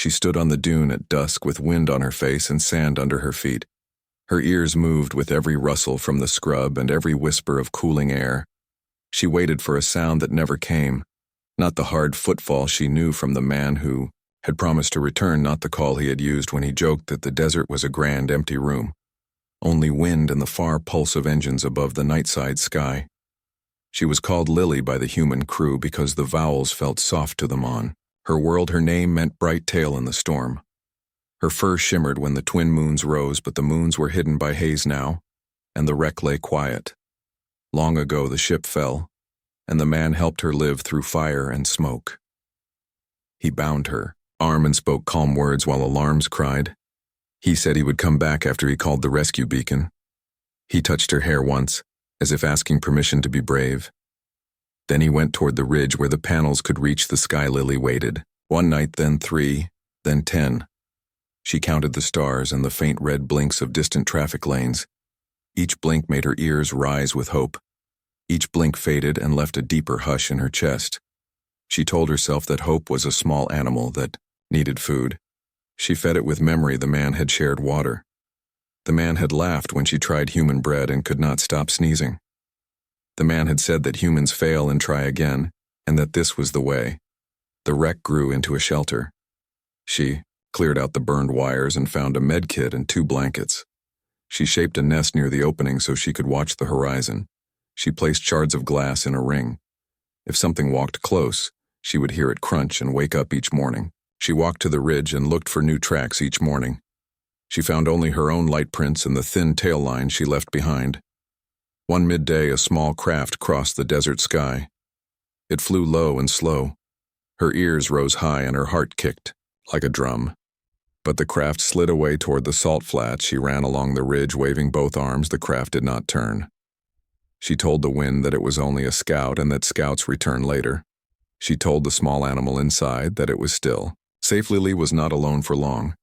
She stood on the dune at dusk with wind on her face and sand under her feet. Her ears moved with every rustle from the scrub and every whisper of cooling air. She waited for a sound that never came, not the hard footfall she knew from the man who had promised to return, not the call he had used when he joked that the desert was a grand empty room. Only wind and the far pulse of engines above the nightside sky. She was called Lily by the human crew because the vowels felt soft to them on her world. Her name meant bright tail in the storm. Her fur shimmered when the twin moons rose, but the moons were hidden by haze now, and the wreck lay quiet. Long ago the ship fell, and the man helped her live through fire and smoke. He bound her arm and spoke calm words while alarms cried. He said he would come back after he called the rescue beacon. He touched her hair once, as if asking permission to be brave. Then he went toward the ridge where the panels could reach the sky. Lily waited. 1 night, then 3, then 10. She counted the stars and the faint red blinks of distant traffic lanes. Each blink made her ears rise with hope. Each blink faded and left a deeper hush in her chest. She told herself that hope was a small animal that needed food. She fed it with memory. The man had shared water. The man had laughed when she tried human bread and could not stop sneezing. The man had said that humans fail and try again, and that this was the way. The wreck grew into a shelter. She cleared out the burned wires and found a med kit and 2 blankets. She shaped a nest near the opening so she could watch the horizon. She placed shards of glass in a ring. If something walked close, she would hear it crunch and wake up each morning. She walked to the ridge and looked for new tracks each morning. She found only her own light prints and the thin tail line she left behind. One midday, a small craft crossed the desert sky. It flew low and slow. Her ears rose high and her heart kicked like a drum. But the craft slid away toward the salt flats. She ran along the ridge, waving both arms. The craft did not turn. She told the wind that it was only a scout and that scouts return later. She told the small animal inside that it was still safe. Lily was not alone for long.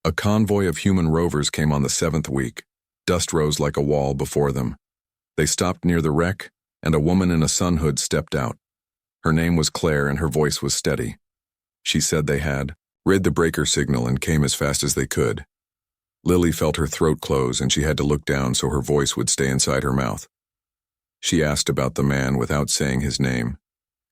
A convoy of human rovers came on the 7th week. Dust rose like a wall before them. They stopped near the wreck, and a woman in a sun hood stepped out. Her name was Claire, and her voice was steady. She said they had read the breaker signal and came as fast as they could. Lily felt her throat close, and she had to look down so her voice would stay inside her mouth. She asked about the man without saying his name.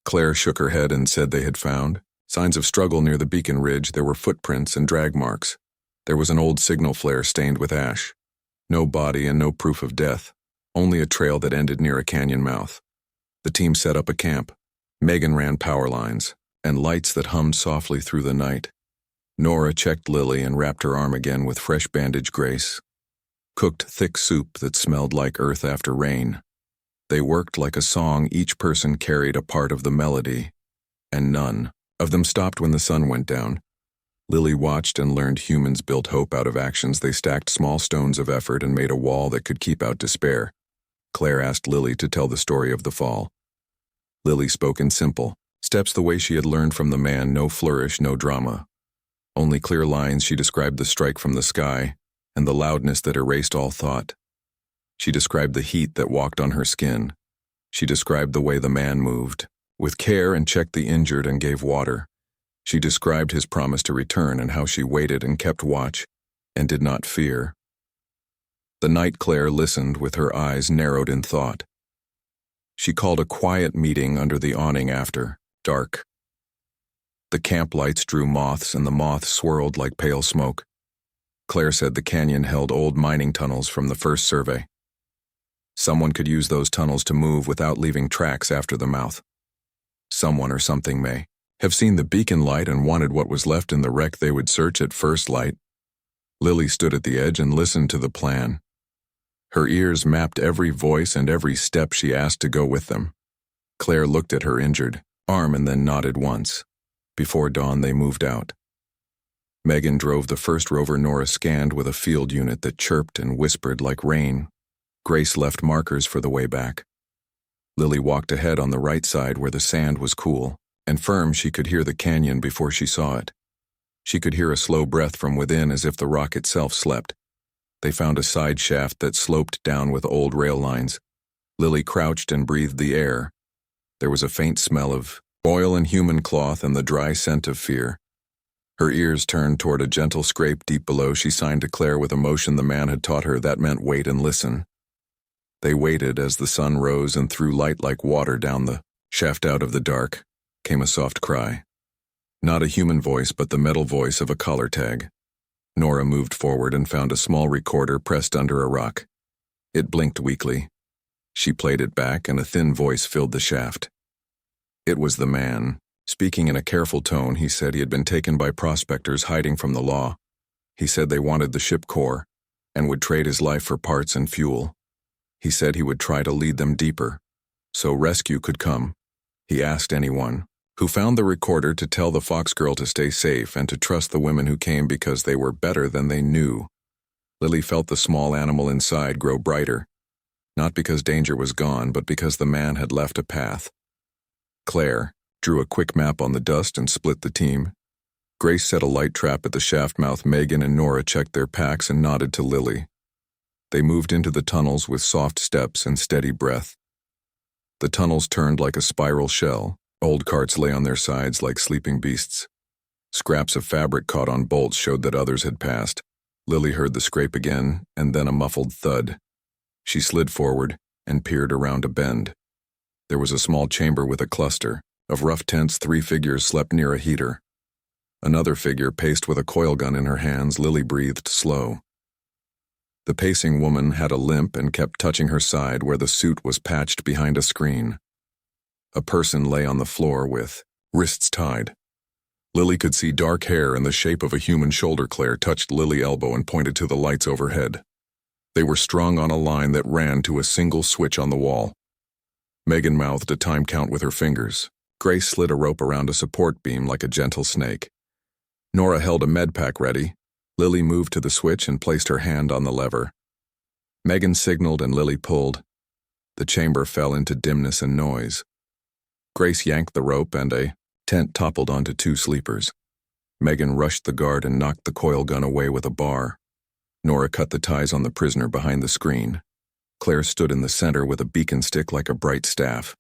Claire shook her head and said they had found signs of struggle near the beacon ridge. There were footprints and drag marks. There was an old signal flare stained with ash. No body and no proof of death, only a trail that ended near a canyon mouth. The team set up a camp. Megan ran power lines and lights that hummed softly through the night. Nora checked Lily and wrapped her arm again with fresh bandage grace. Cooked thick soup that smelled like earth after rain. They worked like a song. Each person carried a part of the melody, and none of them stopped when the sun went down. Lily watched and learned humans built hope out of actions. They stacked small stones of effort and made a wall that could keep out despair. Claire asked Lily to tell the story of the fall. Lily spoke in simple steps, the way she had learned from the man. No flourish, no drama. Only clear lines. She described the strike from the sky and the loudness that erased all thought. She described the heat that walked on her skin. She described the way the man moved with care and checked the injured and gave water. She described his promise to return and how she waited and kept watch and did not fear. The night Claire listened with her eyes narrowed in thought. She called a quiet meeting under the awning after dark. The camp lights drew moths and the moths swirled like pale smoke. Claire said the canyon held old mining tunnels from the first survey. Someone could use those tunnels to move without leaving tracks after the mouth. Someone or something may have seen the beacon light and wanted what was left in the wreck. They would search at first light. Lily stood at the edge and listened to the plan. Her ears mapped every voice and every step. She asked to go with them. Claire looked at her injured arm and then nodded once. Before dawn they moved out. Megan drove the first rover. Nora scanned with a field unit that chirped and whispered like rain. Grace left markers for the way back. Lily walked ahead on the right side where the sand was cool and firm. She could hear the canyon before she saw it. She could hear a slow breath from within, as if the rock itself slept. They found a side shaft that sloped down with old rail lines. Lily crouched and breathed the air. There was a faint smell of oil and human cloth and the dry scent of fear. Her ears turned toward a gentle scrape deep below. She signed to Claire with a motion the man had taught her that meant wait and listen. They waited as the sun rose and threw light like water down the shaft. Out of the dark came a soft cry. Not a human voice, but the metal voice of a collar tag. Nora moved forward and found a small recorder pressed under a rock. It blinked weakly. She played it back, and a thin voice filled the shaft. It was the man. Speaking in a careful tone, he said he had been taken by prospectors hiding from the law. He said they wanted the ship core and would trade his life for parts and fuel. He said he would try to lead them deeper, so rescue could come. He asked anyone who found the recorder to tell the Fox girl to stay safe and to trust the women who came because they were better than they knew. Lily felt the small animal inside grow brighter, not because danger was gone, but because the man had left a path. Claire drew a quick map on the dust and split the team. Grace set a light trap at the shaft mouth. Megan and Nora checked their packs and nodded to Lily. They moved into the tunnels with soft steps and steady breath. The tunnels turned like a spiral shell. Old carts lay on their sides like sleeping beasts. Scraps of fabric caught on bolts showed that others had passed. Lily heard the scrape again, and then a muffled thud. She slid forward and peered around a bend. There was a small chamber with a cluster of rough tents. 3 figures slept near a heater. Another figure paced with a coil gun in her hands. Lily breathed slow. The pacing woman had a limp and kept touching her side where the suit was patched behind a screen. A person lay on the floor with wrists tied. Lily could see dark hair in the shape of a human shoulder. Claire touched Lily's elbow and pointed to the lights overhead. They were strung on a line that ran to a single switch on the wall. Megan mouthed a time count with her fingers. Grace slid a rope around a support beam like a gentle snake. Nora held a med pack ready. Lily moved to the switch and placed her hand on the lever. Megan signaled and Lily pulled. The chamber fell into dimness and noise. Grace yanked the rope and a tent toppled onto 2 sleepers. Megan rushed the guard and knocked the coil gun away with a bar. Nora cut the ties on the prisoner behind the screen. Claire stood in the center with a beacon stick like a bright staff.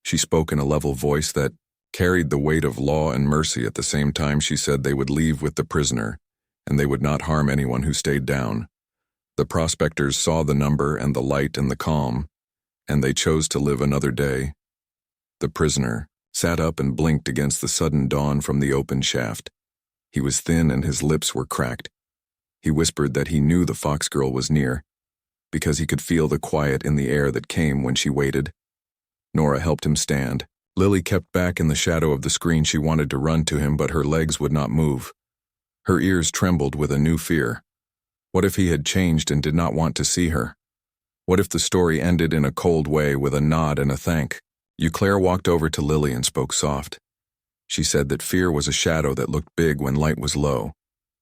She spoke in a level voice that carried the weight of law and mercy. At the same time, she said they would leave with the prisoner, and they would not harm anyone who stayed down. The prospectors saw the number and the light and the calm, and they chose to live another day. The prisoner sat up and blinked against the sudden dawn from the open shaft. He was thin and his lips were cracked. He whispered that he knew the Fox girl was near, because he could feel the quiet in the air that came when she waited. Nora helped him stand. Lily kept back in the shadow of the screen. She wanted to run to him, but her legs would not move. Her ears trembled with a new fear. What if he had changed and did not want to see her? What if the story ended in a cold way with a nod and a thank? Claire walked over to Lily and spoke soft. She said that fear was a shadow that looked big when light was low.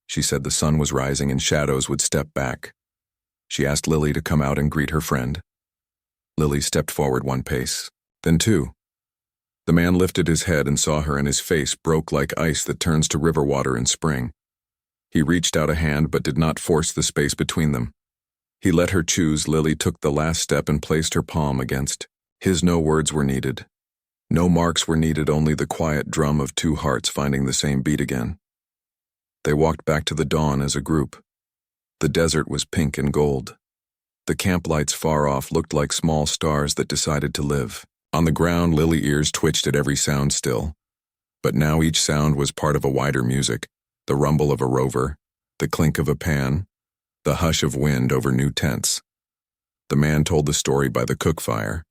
She said the sun was rising and shadows would step back. She asked Lily to come out and greet her friend. Lily stepped forward 1 pace, then 2. The man lifted his head and saw her, and his face broke like ice that turns to river water in spring. He reached out a hand but did not force the space between them. He let her choose. Lily took the last step and placed her palm against his. No words were needed. No marks were needed, only the quiet drum of 2 hearts finding the same beat again. They walked back to the dawn as a group. The desert was pink and gold. The camp lights far off looked like small stars that decided to live. On the ground, Lily's ears twitched at every sound still. But now each sound was part of a wider music, the rumble of a rover, the clink of a pan, the hush of wind over new tents. The man told the story by the cook fire.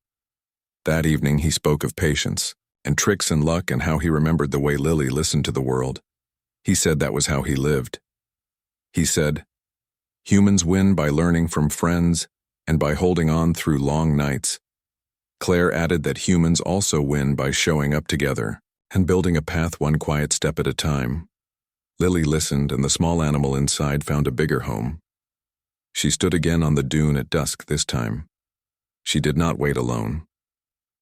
That evening he spoke of patience, and tricks and luck, and how he remembered the way Lily listened to the world. He said that was how he lived. He said, "Humans win by learning from friends and by holding on through long nights." Claire added that humans also win by showing up together and building a path 1 quiet step at a time. Lily listened, and the small animal inside found a bigger home. She stood again on the dune at dusk this time. She did not wait alone.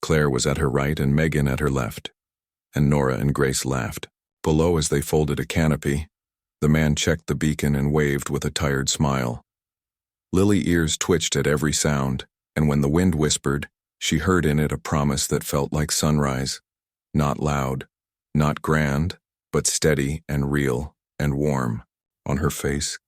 Claire was at her right and Megan at her left, and Nora and Grace laughed. Below, as they folded a canopy, the man checked the beacon and waved with a tired smile. Lily's ears twitched at every sound, and when the wind whispered, she heard in it a promise that felt like sunrise, not loud, not grand, but steady and real. and warm. On her face,